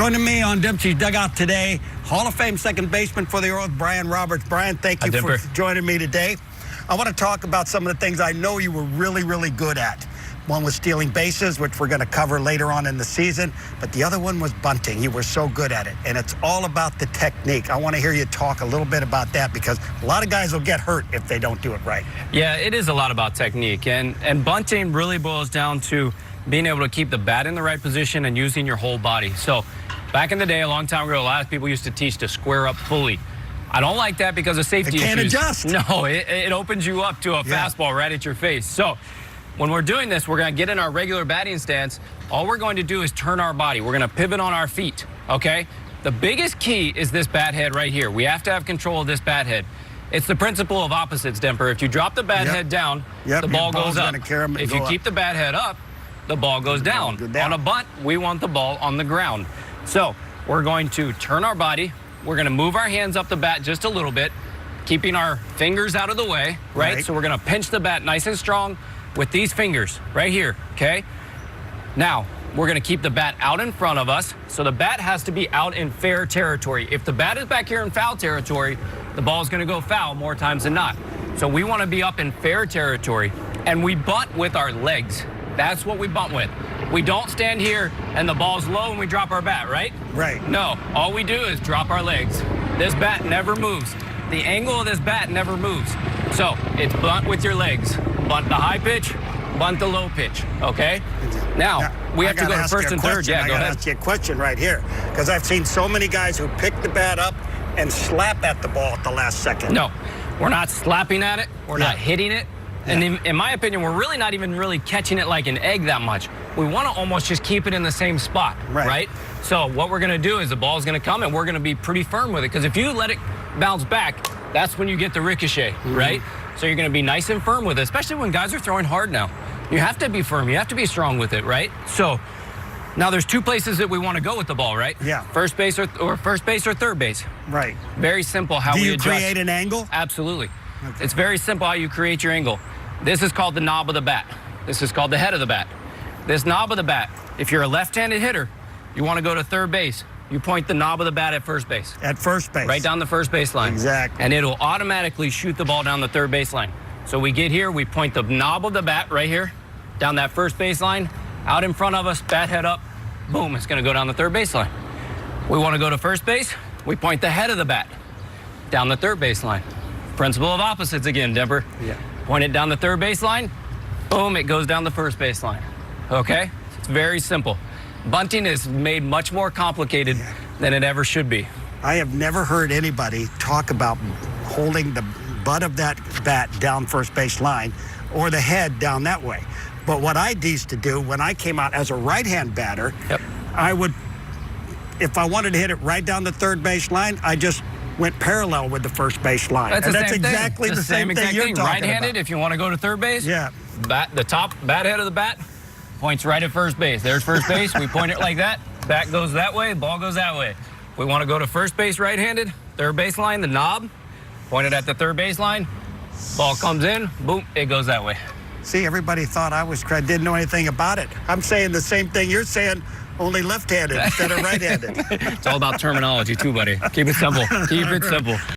Joining me on Dempsey's Dugout today, Hall of Fame second baseman for the Orioles, Brian Roberts. Brian, thank you for joining me today. I want to talk about some of the things I know you were really good at. One was stealing bases, which we're going to cover later on in the season, but the other one was bunting. You were so good at it, and it's all about the technique. I want to hear you talk a little bit about that because a lot of guys will get hurt if they don't do it right. Yeah, it is a lot about technique, and bunting really boils down to being able to keep the bat in the right position and using your whole body. So back in the day, a long time ago, a lot of people used to teach to square up fully. I don't like that because of safety issues. It can't adjust. No, it opens you up to a fastball right at your face. So when we're doing this, we're going to get in our regular batting stance. All we're going to do is turn our body. We're going to pivot on our feet, okay? The biggest key is this bat head right here. We have to have control of this bat head. It's the principle of opposites, Demper. If you drop the bat head down, the ball goes up. If you keep the bat head up, the ball goes down. On a bunt, we want the ball on the ground. So we're going to turn our body. We're going to move our hands up the bat just a little bit, keeping our fingers out of the way, right? So we're going to pinch the bat nice and strong with these fingers right here, okay? Now, we're going to keep the bat out in front of us, so the bat has to be out in fair territory. If the bat is back here in foul territory, the ball is going to go foul more times than not. So we want to be up in fair territory, and we bunt with our legs. That's what we bunt with. We don't stand here and the ball's low and we drop our bat, right? Right. No, all we do is drop our legs. This bat never moves. The angle of this bat never moves. So it's bunt with your legs. Bunt the high pitch, bunt the low pitch, okay? Now we have to go to first and third. Yeah, go ahead. I gotta ask you a question right here, because I've seen so many guys who pick the bat up and slap at the ball at the last second. No, we're not slapping at it. We're not hitting it. And in my opinion, we're really not even really catching it like an egg that much. We want to almost just keep it in the same spot, right? So what we're going to do is the ball's going to come and we're going to be pretty firm with it, because if you let it bounce back, that's when you get the ricochet, right? So you're going to be nice and firm with it, especially when guys are throwing hard now. You have to be firm. You have to be strong with it, right? So now there's two places that we want to go with the ball, right? Yeah. First base or third base. Right. Very simple how we adjust. Do you create an angle? Absolutely. Okay. It's very simple how you create your angle. This is called the knob of the bat. This is called the head of the bat. This knob of the bat, if you're a left-handed hitter, you want to go to third base, you point the knob of the bat at first base. At first base. Right down the first base line. Exactly. And it'll automatically shoot the ball down the third base line. So we get here, we point the knob of the bat right here, down that first base line, out in front of us, bat head up, boom, it's going to go down the third base line. We want to go to first base, we point the head of the bat down the third base line. Principle of opposites again, Demper. Yeah. Point it down the third base line, boom, it goes down the first base line. Okay? It's very simple. Bunting is made much more complicated than it ever should be. I have never heard anybody talk about holding the butt of that bat down first base line or the head down that way. But what I used to do when I came out as a right-hand batter, I would, if I wanted to hit it right down the third base line, I just went parallel with the first base line. That's exactly the same thing you're talking about. Right-handed, if you want to go to third base, the top bat head of the bat points right at first base. There's first base. We point it like that. Bat goes that way. Ball goes that way. We want to go to first base right-handed. Third base line, the knob, point it at the third base line. Ball comes in. Boom, it goes that way. See, everybody thought I didn't know anything about it. I'm saying the same thing you're saying, only left-handed instead of right-handed. It's all about terminology too, buddy. Keep it simple. Keep it simple.